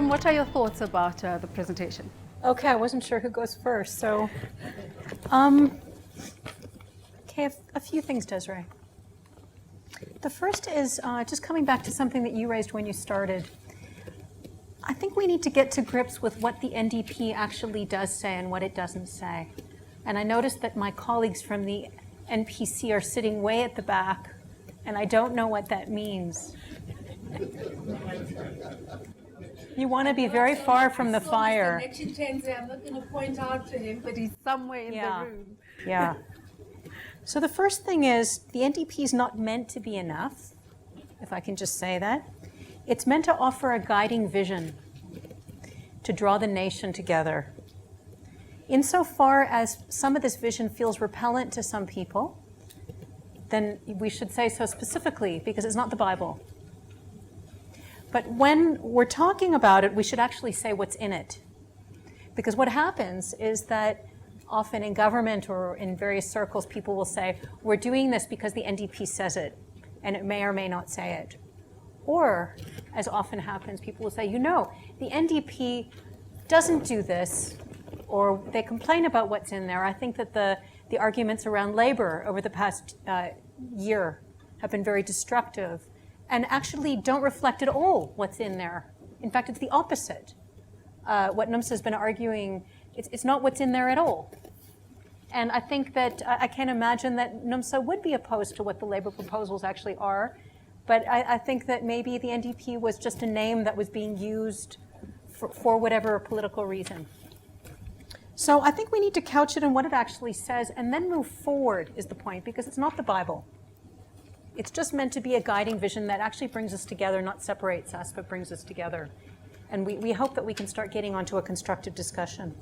Miriam, what are your thoughts about the presentation? Okay, I wasn't sure who goes first, so okay, a few things, Desiree. The first is just coming back to something that you raised when you started. I think we need to get to grips with what the NDP actually does say and what it doesn't say. And I noticed that my colleagues from the NPC are sitting way at the back, and I don't know what that means. You want to be very far from the fire. I'm not going to point out to him, but he's somewhere in the room. Yeah. So the first thing is the NDP is not meant to be enough, if I can just say that. It's meant to offer a guiding vision to draw the nation together. Insofar as some of this vision feels repellent to some people, then we should say so specifically, because it's not the Bible. But when we're talking about it, we should actually say what's in it. Because what happens is that often in government or in various circles, people will say, we're doing this because the NDP says it, and it may or may not say it. Or, as often happens, people will say, you know, the NDP doesn't do this, or they complain about what's in there. I think that the arguments around labor over the past year have been very destructive and actually don't reflect at all what's in there. In fact, it's the opposite. What NUMSA has been arguing, it's not what's in there at all. And I think that I can't imagine that NUMSA would be opposed to what the labor proposals actually are. But I think that maybe the NDP was just a name that was being used for whatever political reason. So I think we need to couch it in what it actually says and then move forward is the point, because it's not the Bible. It's just meant to be a guiding vision that actually brings us together, not separates us, but brings us together. And we hope that we can start getting onto a constructive discussion.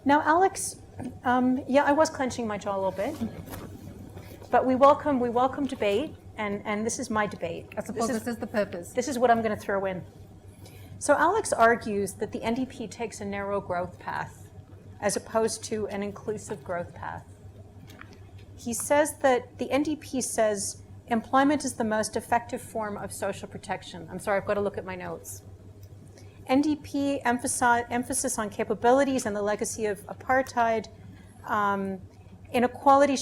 Now, Alex, yeah, I was clenching my jaw a little bit, but we welcome debate, and this is my debate. I suppose this is the purpose. This is what I'm going to throw in. So Alex argues that the NDP takes a narrow growth path as opposed to an inclusive growth path. He says that the NDP says employment is the most effective form of social protection. I'm sorry, I've got to look at my notes. NDP emphasis on capabilities and the legacy of apartheid, inequality,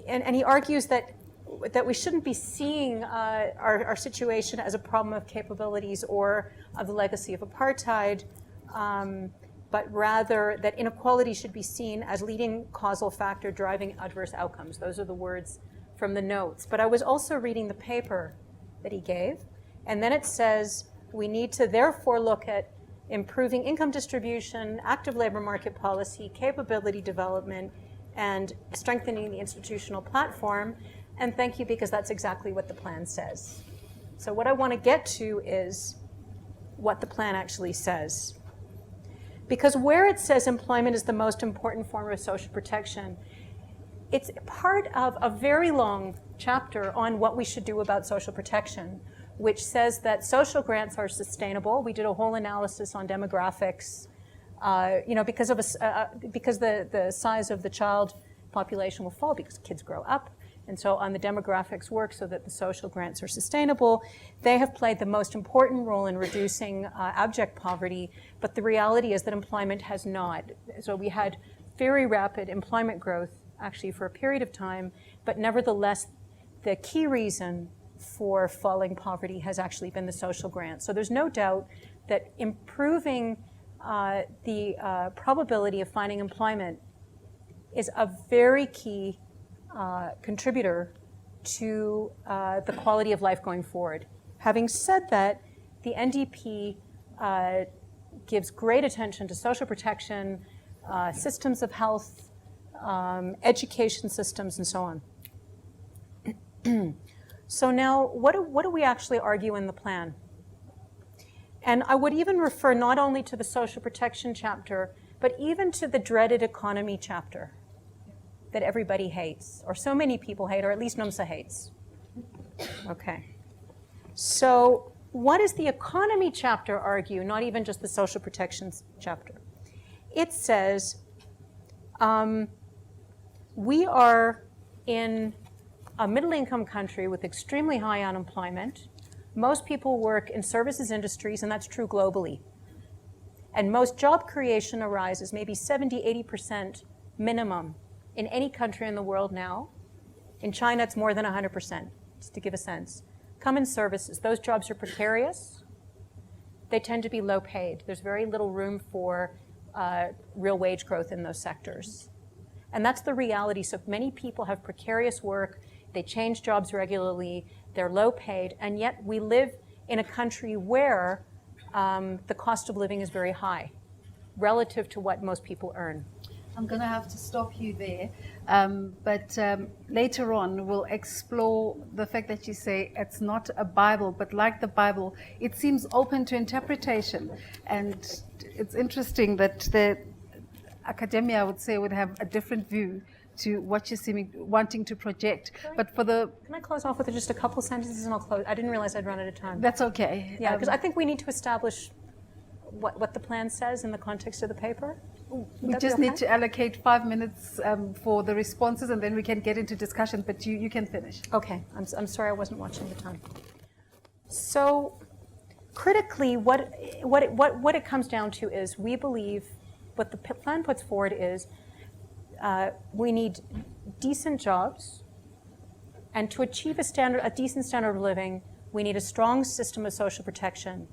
and he argues that we shouldn't be seeing our situation as a problem of capabilities or of the legacy of apartheid, but rather that inequality should be seen as leading causal factor driving adverse outcomes. Those are the words from the notes. But I was also reading the paper that he gave, and then it says, we need to therefore look at improving income distribution, active labor market policy, capability development, and strengthening the institutional platform. And thank you, because that's exactly what the plan says. So what I want to get to is what the plan actually says. Because where it says employment is the most important form of social protection, it's part of a very long chapter on what we should do about social protection, which says that social grants are sustainable. We did a whole analysis on demographics, because the size of the child population will fall because kids grow up. And so on the demographics work so that the social grants are sustainable. They have played the most important role in reducing abject poverty, but the reality is that employment has not. So we had very rapid employment growth actually for a period of time, but nevertheless, the key reason for falling poverty has actually been the social grant. So there's no doubt that improving the probability of finding employment is a very key contributor to the quality of life going forward. Having said that, the NDP gives great attention to social protection, systems of health, education systems, and so on. So now, what do we actually argue in the plan? And I would even refer not only to the social protection chapter, but even to the dreaded economy chapter that everybody hates, or so many people hate, or at least NUMSA hates. Okay. So what does the economy chapter argue, not even just the social protections chapter? It says we are in a middle-income country with extremely high unemployment. Most people work in services industries, and that's true globally. And most job creation arises maybe 70, 80% minimum in any country in the world now. In China, it's more than 100%, just to give a sense. Come in services. Those jobs are precarious. They tend to be low paid. There's very little room for real wage growth in those sectors. And that's the reality. So many people have precarious work. They change jobs regularly. They're low paid. And yet we live in a country where the cost of living is very high relative to what most people earn. I'm going to have to stop you there. But later on, we'll explore the fact that you say it's not a Bible, but like the Bible, it seems open to interpretation. And it's interesting that the academia, I would say, would have a different view to what you're seeming wanting to project. But for the... Can I close off with just a couple sentences and I'll close? I didn't realize I'd run out of time. That's okay. Yeah, because I think we need to establish what the plan says in the context of the paper. We just need to allocate 5 minutes for the responses, and then we can get into discussion, but you can finish. Okay, I'm sorry I wasn't watching the time. So critically, what it comes down to is we believe what the plan puts forward is we need decent jobs, and to achieve a decent standard of living, we need a strong system of social protection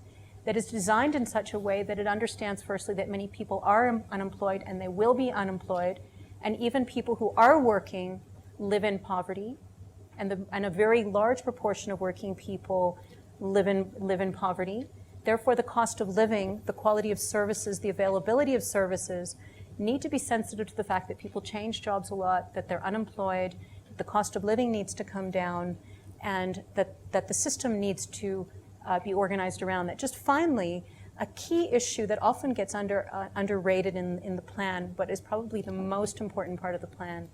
that is designed in such a way that it understands, firstly, that many people are unemployed and they will be unemployed, and even people who are working live in poverty, and a very large proportion of working people live in poverty. Therefore, the cost of living, the quality of services, the availability of services need to be sensitive to the fact that people change jobs a lot, that they're unemployed, that the cost of living needs to come down, and that the system needs to be organized around that. Just finally, a key issue that often gets underrated in the plan, but is probably the most important part of the plan,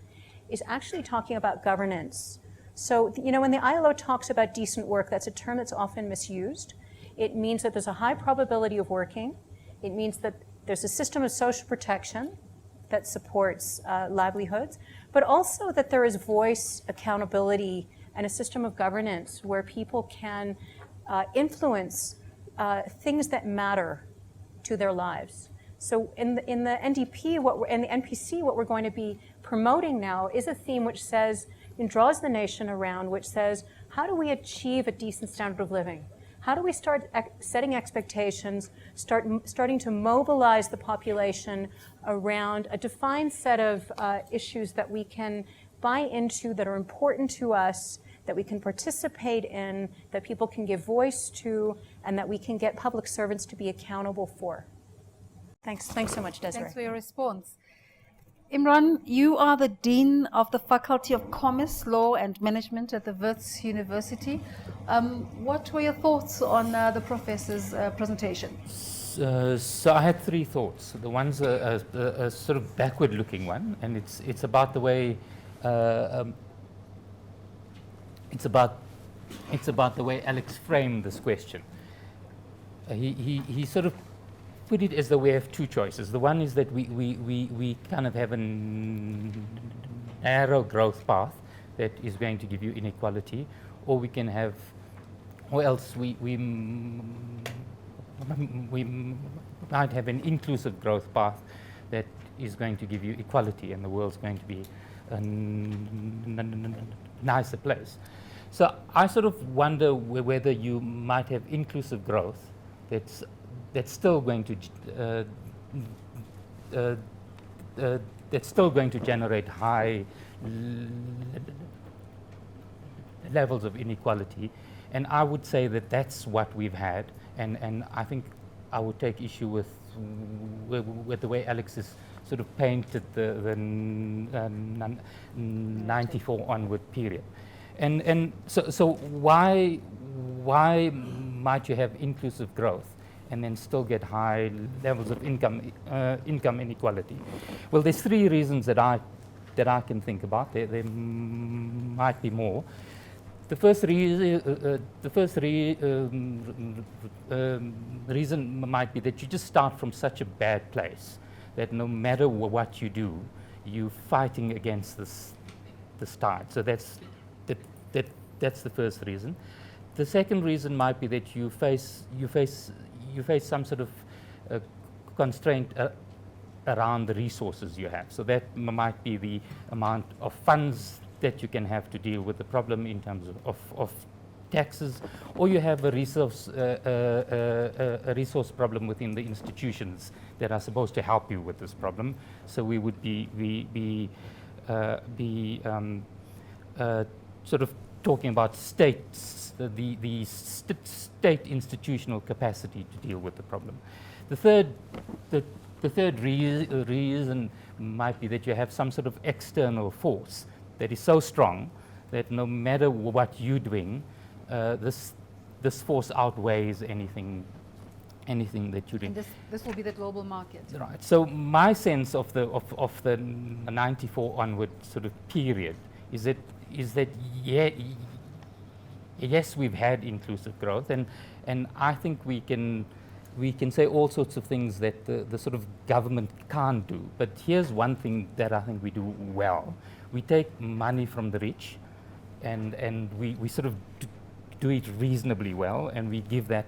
is actually talking about governance. So, when the ILO talks about decent work, that's a term that's often misused. It means that there's a high probability of working. It means that there's a system of social protection that supports livelihoods, but also that there is voice, accountability, and a system of governance where people can influence things that matter to their lives. So in the NDP, in the NPC, what we're going to be promoting now is a theme which says, and draws the nation around, which says, how do we achieve a decent standard of living? How do we start setting expectations, starting to mobilize the population around a defined set of issues that we can buy into, that are important to us, that we can participate in, that people can give voice to, and that we can get public servants to be accountable for? Thanks so much, Desiree. Thanks for your response. Imraan, you are the Dean of the Faculty of Commerce, Law and Management at the Wits University. What were your thoughts on the professor's presentation? So I had three thoughts. The one's a sort of backward-looking one, and it's about the way it's about the way Alex framed this question. He sort of put it as the way of two choices. The one is that we kind of have a narrow growth path that is going to give you inequality, or we can have, or else we might have an inclusive growth path that is going to give you equality, and the world's going to be a nicer place. So I sort of wonder whether you might have inclusive growth that's still going to generate high levels of inequality, and I would say that that's what we've had, and I think I would take issue with the way Alex has sort of painted the 94 onward period. And so why might you have inclusive growth and then still get high levels of income inequality? Well, there's three reasons that I can think about. There might be more. The first reason might be that you just start from such a bad place that no matter what you do, you're fighting against this tide. So that's the first reason. The second reason might be that you face some sort of constraint around the resources you have. So that might be the amount of funds that you can have to deal with the problem in terms of taxes, or you have a resource problem within the institutions that are supposed to help you with this problem. So we would be sort of talking about states, the state institutional capacity to deal with the problem. The third reason might be that you have some sort of external force that is so strong that no matter what you're doing, this force outweighs anything that you're doing. And this will be the global market. Right. So my sense of the 94 onward sort of period is that yes, we've had inclusive growth, and I think we can say all sorts of things that the sort of government can't do. But here's one thing that I think we do well: we take money from the rich, and we sort of do it reasonably well, and we give that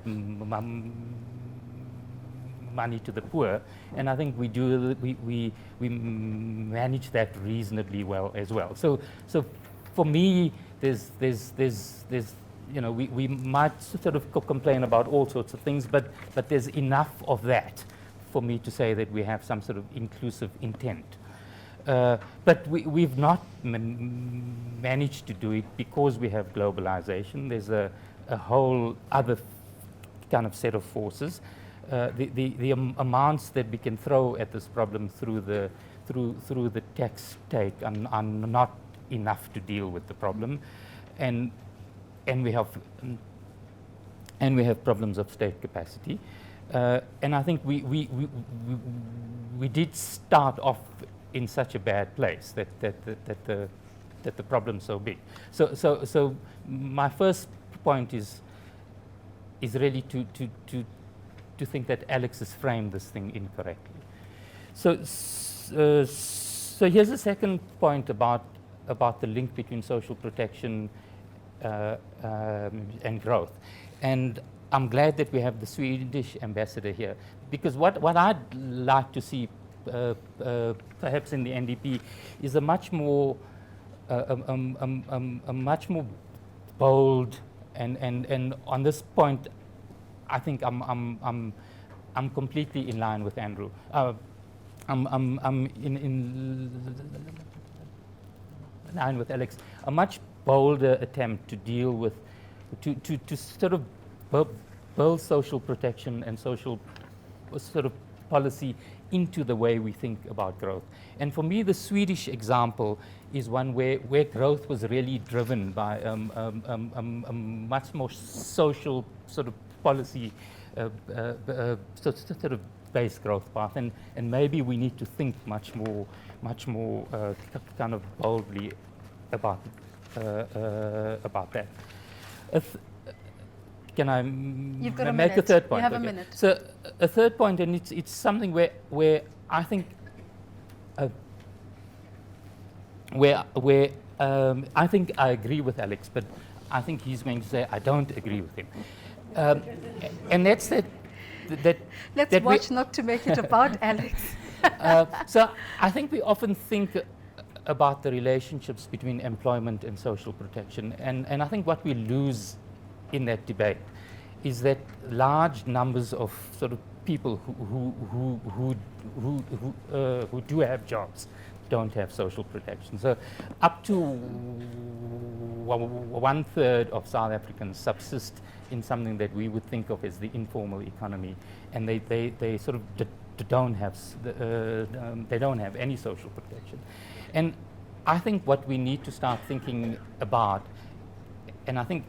money to the poor, and I think we manage that reasonably well as well. So for me, there's we might sort of complain about all sorts of things, but there's enough of that for me to say that we have some sort of inclusive intent. But we've not managed to do it because we have globalization. There's a whole other kind of set of forces. The amounts that we can throw at this problem through the tax take are not enough to deal with the problem, and we have problems of state capacity, and I think we did start off in such a bad place that the problem's so big. So my first point is really to think that Alex has framed this thing incorrectly. So here's the second point about the link between social protection and growth. And I'm glad that we have the Swedish ambassador here, because what I'd like to see perhaps in the NDP is a much more bold and on this point I think I'm completely in line with Andrew. I'm in line with Alex. A much bolder attempt to deal with, to sort of build social protection and social sort of policy into the way we think about growth. And for me, the Swedish example is one where growth was really driven by a much more social sort of policy, sort of based growth path, and maybe we need to think much more kind of boldly about that. Can I You've got a make minute. a third point? You have a Okay. minute. So a third point, and it's something where I think I think I agree with Alex, but I think he's going to say I don't agree with him, and that's that. Let's that watch not to make it about Alex. So I think we often think about the relationships between employment and social protection, and I think what we lose in that debate is that large numbers of sort of people who do have jobs don't have social protection. So up to 1/3 of South Africans subsist in something that we would think of as the informal economy, and they sort of don't have any social protection. And I think what we need to start thinking about, and I think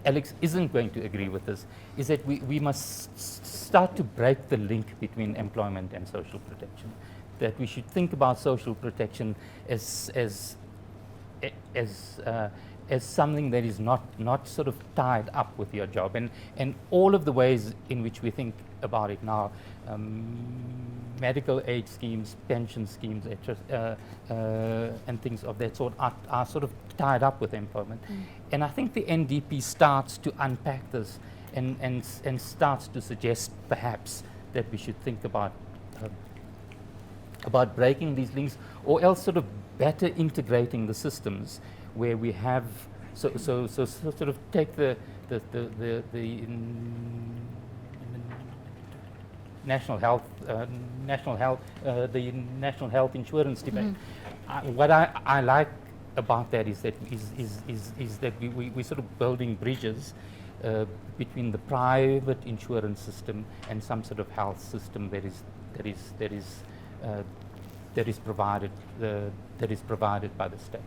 Alex isn't going to agree with this, is that we must start to break the link between employment and social protection. That we should think about social protection as something that is not sort of tied up with your job, and all of the ways in which we think about it now, medical aid schemes, pension schemes, and things of that sort are sort of tied up with employment. And I think the NDP starts to unpack this and starts to suggest perhaps that we should think about breaking these links, or else sort of better integrating the systems where we have so sort of take the national health the national health insurance debate. What I like about that is that we sort of building bridges between the private insurance system and some sort of health system that is provided by the state.